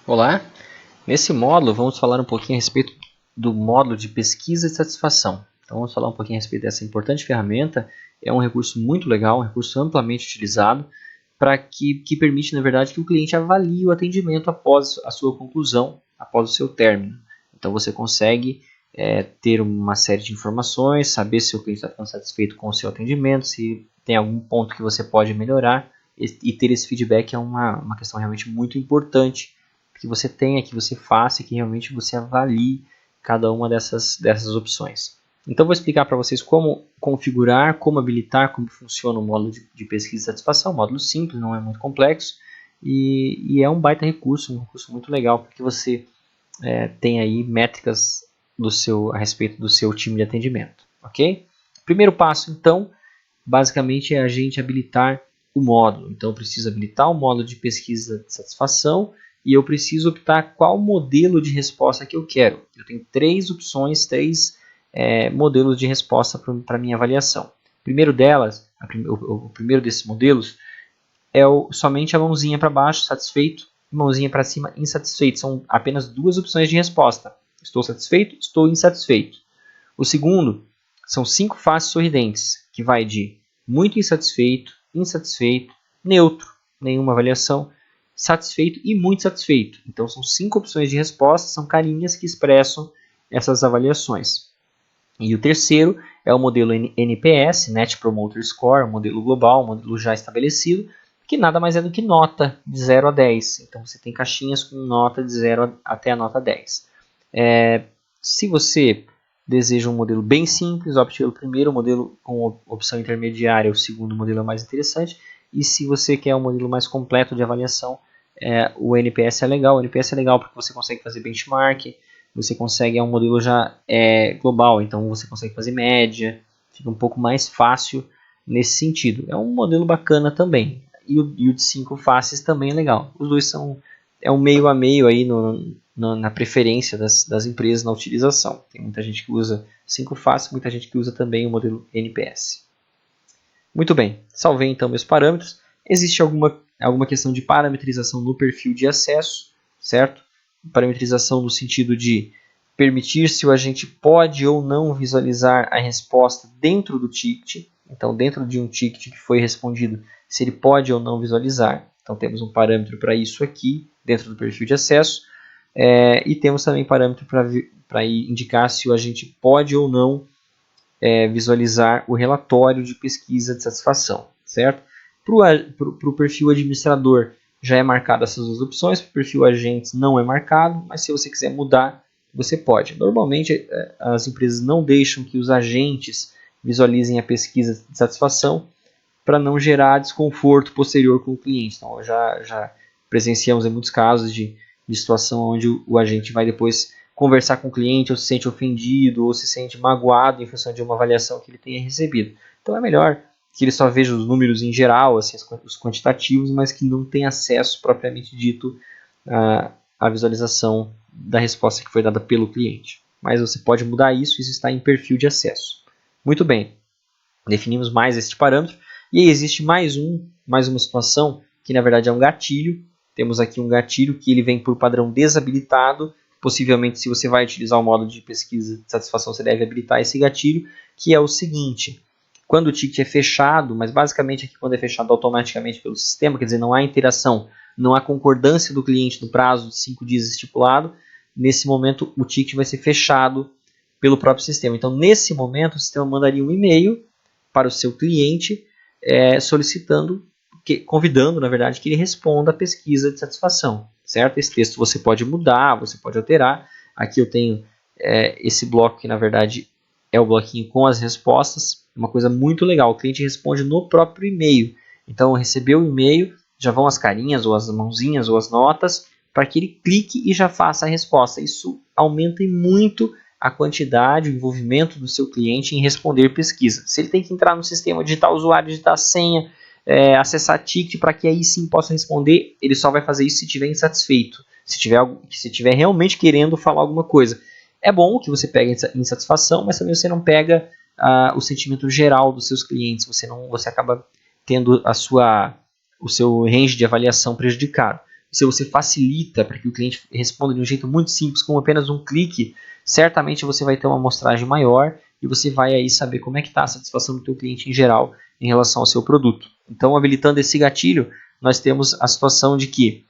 Olá, nesse módulo vamos falar um pouquinho a respeito do módulo de pesquisa de satisfação. Então vamos falar um pouquinho a respeito dessa importante ferramenta. É um recurso muito legal, um recurso amplamente utilizado para que permite, na verdade, que o cliente avalie o atendimento após a sua conclusão, após o seu término. Então você consegue ter uma série de informações, saber se o cliente está ficando satisfeito com o seu atendimento, se tem algum ponto que você pode melhorar, e ter esse feedback é uma questão realmente muito importante que você tenha, que você faça e que realmente você avalie cada uma dessas opções. Então vou explicar para vocês como configurar, como habilitar, como funciona o módulo de pesquisa de satisfação. Um módulo simples, não é muito complexo e é um baita recurso, um recurso muito legal, porque você tem aí métricas a respeito do seu time de atendimento. Ok? Primeiro passo, então, basicamente é a gente habilitar o módulo. Então eu preciso habilitar o módulo de pesquisa de satisfação e eu preciso optar qual modelo de resposta que eu quero. Eu tenho três opções, três modelos de resposta para a minha avaliação. O primeiro delas, o primeiro desses modelos é somente a mãozinha para baixo, satisfeito, e mãozinha para cima, insatisfeito. São apenas duas opções de resposta. Estou satisfeito, estou insatisfeito. O segundo são 5 faces sorridentes, que vai de muito insatisfeito, insatisfeito, neutro, nenhuma avaliação, satisfeito e muito satisfeito. Então são 5 opções de resposta, são carinhas que expressam essas avaliações. E o terceiro é o modelo NPS, Net Promoter Score, um modelo global, um modelo já estabelecido, que nada mais é do que nota de 0 a 10. Então você tem caixinhas com nota de 0 até a nota 10. Se você deseja um modelo bem simples, opte pelo primeiro modelo com opção intermediária, o segundo modelo é mais interessante. E se você quer um modelo mais completo de avaliação, o NPS é legal. O NPS é legal porque você consegue fazer benchmark, você consegue, é um modelo já global, então você consegue fazer média, fica um pouco mais fácil nesse sentido. É um modelo bacana também. E o de 5 faces também é legal. Os dois são um meio a meio aí na preferência das empresas na utilização. Tem muita gente que usa 5 faces, muita gente que usa também o modelo NPS. Muito bem, salvei então meus parâmetros. Existe alguma questão de parametrização no perfil de acesso, certo? Parametrização no sentido de permitir se o agente pode ou não visualizar a resposta dentro do ticket. Então, dentro de um ticket que foi respondido, se ele pode ou não visualizar. Então, temos um parâmetro para isso aqui, dentro do perfil de acesso. E temos também parâmetro para indicar se o agente pode ou não visualizar o relatório de pesquisa de satisfação, certo? Para o perfil administrador já é marcado essas duas opções, para o perfil agentes não é marcado, mas se você quiser mudar, você pode. Normalmente as empresas não deixam que os agentes visualizem a pesquisa de satisfação para não gerar desconforto posterior com o cliente. Então já presenciamos em muitos casos de situação onde o agente vai depois conversar com o cliente, ou se sente ofendido, ou se sente magoado em função de uma avaliação que ele tenha recebido. Então é melhor que ele só veja os números em geral, assim, os quantitativos, mas que não tenha acesso propriamente dito à visualização da resposta que foi dada pelo cliente. Mas você pode mudar isso está em perfil de acesso. Muito bem, definimos mais este parâmetro. E aí existe mais uma situação que na verdade é um gatilho. Temos aqui um gatilho que ele vem por padrão desabilitado. Possivelmente, se você vai utilizar o módulo de pesquisa de satisfação, você deve habilitar esse gatilho, que é o seguinte: quando o ticket é fechado, mas basicamente aqui quando é fechado automaticamente pelo sistema, quer dizer, não há interação, não há concordância do cliente no prazo de 5 dias estipulado, nesse momento o ticket vai ser fechado pelo próprio sistema. Então, nesse momento, o sistema mandaria um e-mail para o seu cliente solicitando, convidando, na verdade, que ele responda a pesquisa de satisfação, certo? Esse texto você pode mudar, você pode alterar. Aqui eu tenho esse bloco que, na verdade, é o bloquinho com as respostas. Uma coisa muito legal, o cliente responde no próprio e-mail. Então, recebeu o e-mail, já vão as carinhas, ou as mãozinhas, ou as notas, para que ele clique e já faça a resposta. Isso aumenta muito a quantidade, o envolvimento do seu cliente em responder pesquisa. Se ele tem que entrar no sistema, digitar o usuário, digitar a senha, acessar ticket para que aí sim possa responder, ele só vai fazer isso se estiver insatisfeito, se estiver realmente querendo falar alguma coisa. É bom que você pegue insatisfação, mas também você não pega o sentimento geral dos seus clientes, você acaba tendo o seu range de avaliação prejudicado. se você facilita para que o cliente responda de um jeito muito simples, com apenas um clique, certamente você vai ter uma amostragem maior e você vai aí saber como é que está a satisfação do teu cliente em geral em relação ao seu produto. Então, habilitando esse gatilho, nós temos a situação de que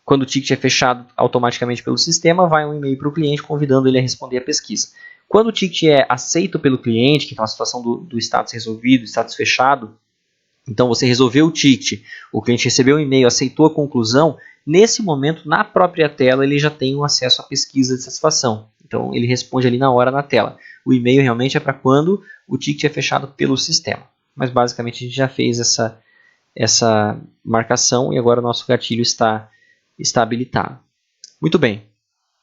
quando o ticket é fechado automaticamente pelo sistema, vai um e-mail para o cliente convidando ele a responder a pesquisa. Quando o ticket é aceito pelo cliente, que está a situação do status resolvido, status fechado, então você resolveu o ticket, o cliente recebeu um e-mail, aceitou a conclusão, nesse momento, na própria tela, ele já tem o acesso à pesquisa de satisfação. Então ele responde ali na hora na tela. O e-mail realmente é para quando o ticket é fechado pelo sistema. Mas basicamente a gente já fez essa marcação e agora o nosso gatilho está habilitado. Muito bem.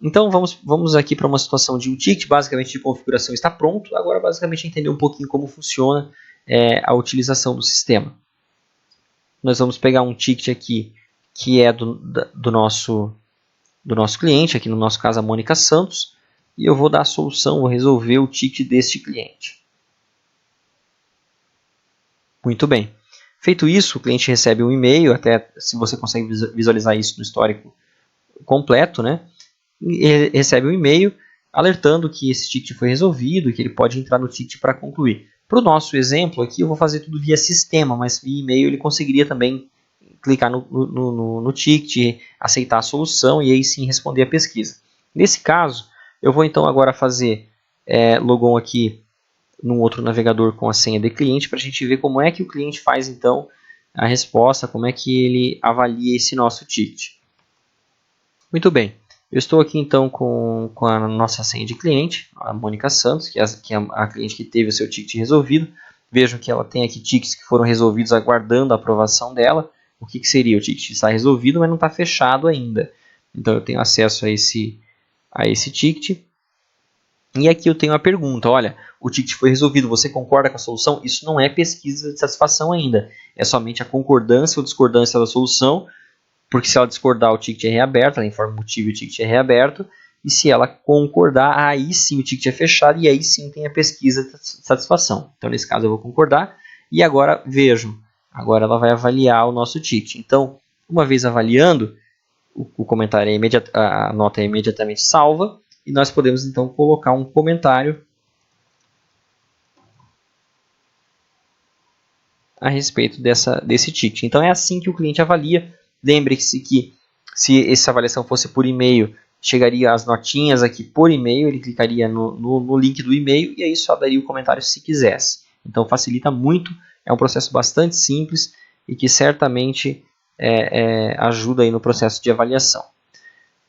Então vamos aqui para uma situação de um ticket, basicamente de configuração está pronto. Agora basicamente entender um pouquinho como funciona a utilização do sistema. Nós vamos pegar um ticket aqui que é do nosso cliente, aqui no nosso caso a Mônica Santos, e eu vou dar a solução, vou resolver o ticket deste cliente. Muito bem. Feito isso, o cliente recebe um e-mail, até se você consegue visualizar isso no histórico completo, né? E recebe um e-mail alertando que esse ticket foi resolvido e que ele pode entrar no ticket para concluir. Para o nosso exemplo aqui, eu vou fazer tudo via sistema, mas via e-mail ele conseguiria também clicar no ticket, aceitar a solução e aí sim responder a pesquisa. Nesse caso, eu vou então agora fazer logon aqui num outro navegador com a senha de cliente para a gente ver como é que o cliente faz então a resposta, como é que ele avalia esse nosso ticket. Muito bem, eu estou aqui então com a nossa senha de cliente, a Mônica Santos, que é a cliente que teve o seu ticket resolvido. Vejam que ela tem aqui tickets que foram resolvidos aguardando a aprovação dela. O que seria? O ticket está resolvido, mas não está fechado ainda. Então eu tenho acesso a esse ticket. E aqui eu tenho a pergunta, olha, o ticket foi resolvido, você concorda com a solução? Isso não é pesquisa de satisfação ainda, é somente a concordância ou discordância da solução, porque se ela discordar o ticket é reaberto, ela informa o motivo e o ticket é reaberto, e se ela concordar, aí sim o ticket é fechado e aí sim tem a pesquisa de satisfação. Então nesse caso eu vou concordar e agora vejam, agora ela vai avaliar o nosso ticket. Então, uma vez avaliando, o comentário a nota é imediatamente salva, e nós podemos então colocar um comentário a respeito desse ticket. Então é assim que o cliente avalia. Lembre-se que se essa avaliação fosse por e-mail, chegaria as notinhas aqui por e-mail, ele clicaria no link do e-mail e aí só daria o comentário se quisesse. Então facilita muito, é um processo bastante simples e que certamente ajuda aí no processo de avaliação.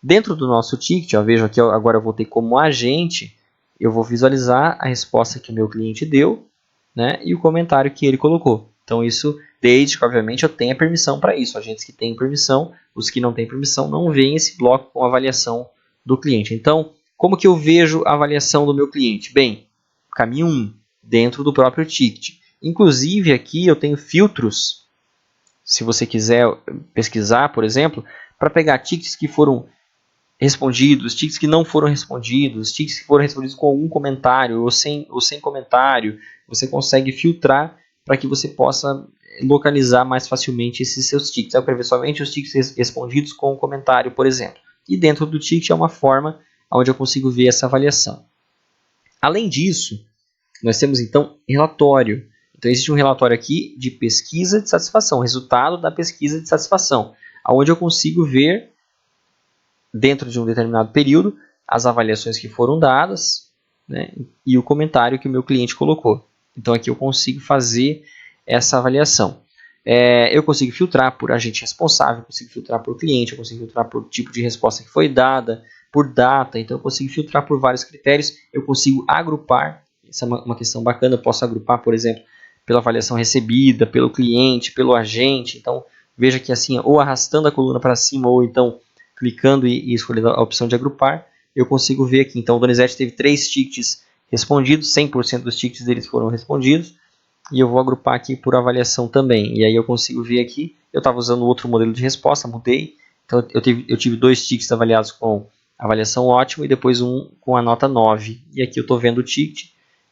Dentro do nosso ticket, vejo aqui, agora eu voltei como agente, eu vou visualizar a resposta que o meu cliente deu, né, e o comentário que ele colocou. Então isso, desde que obviamente eu tenha permissão para isso. Agentes que têm permissão, os que não têm permissão não veem esse bloco com avaliação do cliente. Então, como que eu vejo a avaliação do meu cliente? Bem, caminho 1, dentro do próprio ticket. Inclusive aqui eu tenho filtros, se você quiser pesquisar, por exemplo, para pegar tickets que foram respondidos, tickets que não foram respondidos, tickets que foram respondidos com algum comentário ou sem comentário. Você consegue filtrar para que você possa localizar mais facilmente esses seus tickets. Eu quero ver somente os tickets respondidos com um comentário, por exemplo. E dentro do ticket é uma forma onde eu consigo ver essa avaliação. Além disso, nós temos então relatório. Então existe um relatório aqui de pesquisa de satisfação, resultado da pesquisa de satisfação, onde eu consigo ver dentro de um determinado período as avaliações que foram dadas, né, e o comentário que o meu cliente colocou. Então aqui eu consigo fazer essa avaliação. Eu consigo filtrar por agente responsável, eu consigo filtrar por cliente, eu consigo filtrar por tipo de resposta que foi dada, por data, então eu consigo filtrar por vários critérios, eu consigo agrupar, essa é uma questão bacana, eu posso agrupar, por exemplo, pela avaliação recebida, pelo cliente, pelo agente. Então veja que assim, ou arrastando a coluna para cima, ou então clicando e escolhendo a opção de agrupar, eu consigo ver aqui. Então o Donizete teve 3 tickets respondidos, 100% dos tickets deles foram respondidos, e eu vou agrupar aqui por avaliação também. E aí eu consigo ver aqui, eu estava usando outro modelo de resposta, mudei, então eu tive 2 tickets avaliados com avaliação ótima e depois um com a nota 9. E aqui eu estou vendo o ticket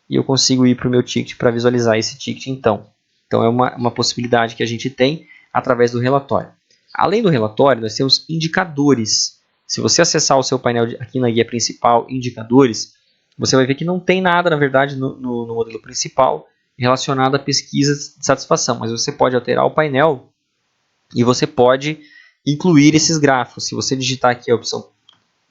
e eu consigo ir para o meu ticket para visualizar esse ticket então. Então é uma possibilidade que a gente tem através do relatório. Além do relatório, nós temos indicadores. Se você acessar o seu painel aqui na guia principal, indicadores, você vai ver que não tem nada, na verdade, no modelo principal relacionado a pesquisas de satisfação. Mas você pode alterar o painel e você pode incluir esses gráficos. Se você digitar aqui a opção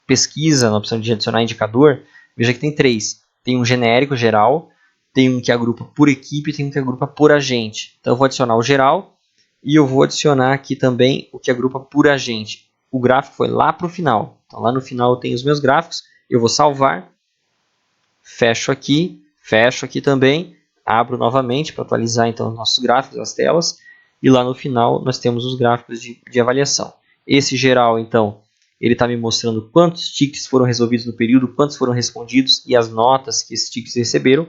pesquisa, na opção de adicionar indicador, veja que tem 3. Tem um genérico, geral, tem um que agrupa por equipe e tem um que agrupa por agente. Então eu vou adicionar o geral e eu vou adicionar aqui também o que agrupa por agente. O gráfico foi lá para o final. Então lá no final eu tenho os meus gráficos, eu vou salvar, fecho aqui também, abro novamente para atualizar então os nossos gráficos, as telas, e lá no final nós temos os gráficos de avaliação. Esse geral, então, ele está me mostrando quantos tickets foram resolvidos no período, quantos foram respondidos e as notas que esses tickets receberam.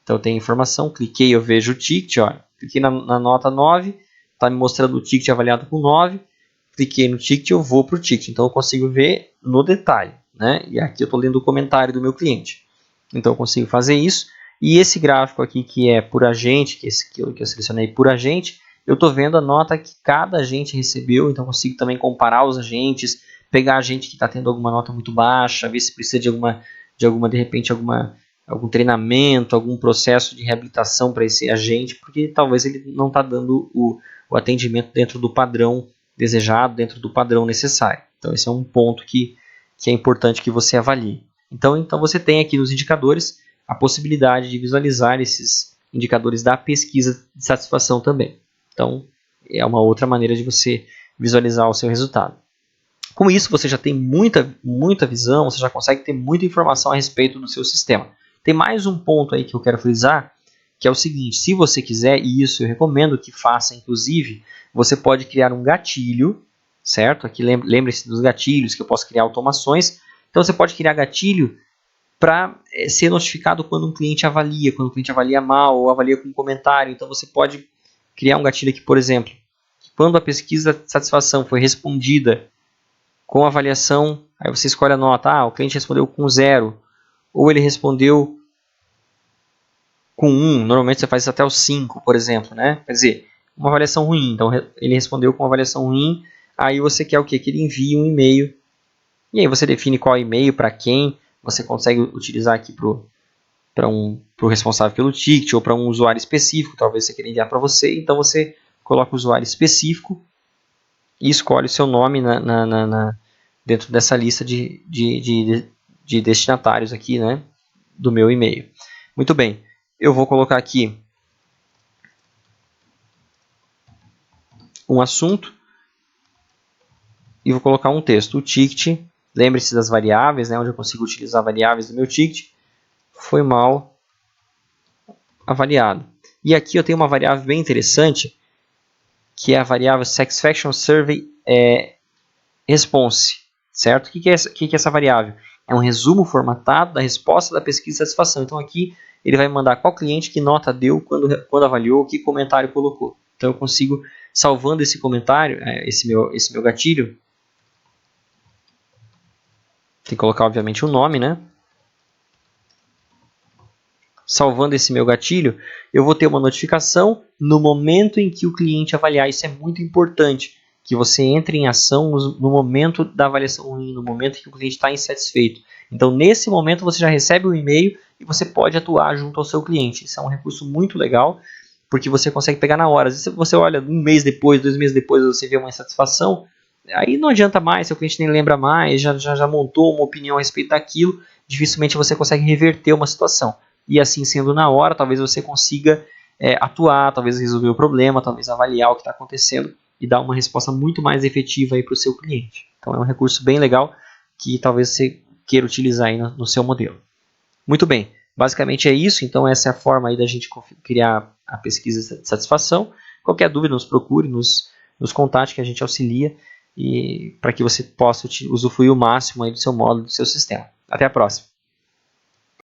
Então eu tenho informação, cliquei, eu vejo o ticket, olha, cliquei na nota 9, está me mostrando o ticket avaliado com 9, cliquei no ticket, eu vou para o ticket, então eu consigo ver no detalhe, né? E aqui eu estou lendo o comentário do meu cliente. Então eu consigo fazer isso, e esse gráfico aqui que é por agente, que eu selecionei por agente, eu estou vendo a nota que cada agente recebeu, então eu consigo também comparar os agentes, pegar agente que está tendo alguma nota muito baixa, ver se precisa de repente, algum treinamento, algum processo de reabilitação para esse agente, porque talvez ele não está dando o atendimento dentro do padrão desejado, dentro do padrão necessário. Então esse é um ponto que é importante que você avalie. Então você tem aqui nos indicadores a possibilidade de visualizar esses indicadores da pesquisa de satisfação também. Então é uma outra maneira de você visualizar o seu resultado. Com isso você já tem muita visão, você já consegue ter muita informação a respeito do seu sistema. Tem mais um ponto aí que eu quero frisar, que é o seguinte: se você quiser, e isso eu recomendo que faça inclusive, você pode criar um gatilho, certo? Aqui lembre-se dos gatilhos, que eu posso criar automações. Então você pode criar gatilho para ser notificado quando um cliente avalia mal ou avalia com um comentário. Então você pode criar um gatilho aqui, por exemplo, quando a pesquisa de satisfação foi respondida com avaliação, aí você escolhe a nota, o cliente respondeu com 0, ou ele respondeu com 1, normalmente você faz isso até o 5, por exemplo, né? Quer dizer, uma avaliação ruim, então ele respondeu com uma avaliação ruim, aí você quer o quê? Que ele envie um e-mail, e aí você define qual e-mail, para quem, você consegue utilizar aqui para o responsável pelo ticket, ou para um usuário específico, talvez você queira enviar para você, então você coloca o usuário específico, e escolhe o seu nome dentro dessa lista de destinatários aqui, né, do meu e-mail. Muito bem, eu vou colocar aqui um assunto e vou colocar um texto. O ticket, lembre-se das variáveis, né, onde eu consigo utilizar variáveis do meu ticket, foi mal avaliado. E aqui eu tenho uma variável bem interessante, que é a variável Satisfaction Survey Response, certo? O que é essa variável? É um resumo formatado da resposta da pesquisa de satisfação. Então aqui ele vai mandar qual cliente que nota deu quando avaliou, que comentário colocou. Então eu consigo, salvando esse comentário, esse meu gatilho, tem que colocar obviamente o nome, né? Salvando esse meu gatilho, eu vou ter uma notificação no momento em que o cliente avaliar. Isso é muito importante, que você entre em ação no momento da avaliação ruim, no momento em que o cliente está insatisfeito. Então, nesse momento, você já recebe o e-mail e você pode atuar junto ao seu cliente. Isso é um recurso muito legal, porque você consegue pegar na hora. Às vezes você olha um mês depois, 2 meses depois, você vê uma insatisfação, aí não adianta mais, seu cliente nem lembra mais, já montou uma opinião a respeito daquilo, dificilmente você consegue reverter uma situação. E assim sendo na hora, talvez você consiga atuar, talvez resolver o problema, talvez avaliar o que está acontecendo e dar uma resposta muito mais efetiva para o seu cliente. Então é um recurso bem legal que talvez você queira utilizar aí no seu modelo. Muito bem, basicamente é isso. Então essa é a forma aí da gente criar a pesquisa de satisfação. Qualquer dúvida, nos procure, nos contate que a gente auxilia e para que você possa usufruir o máximo aí do seu módulo, do seu sistema. Até a próxima!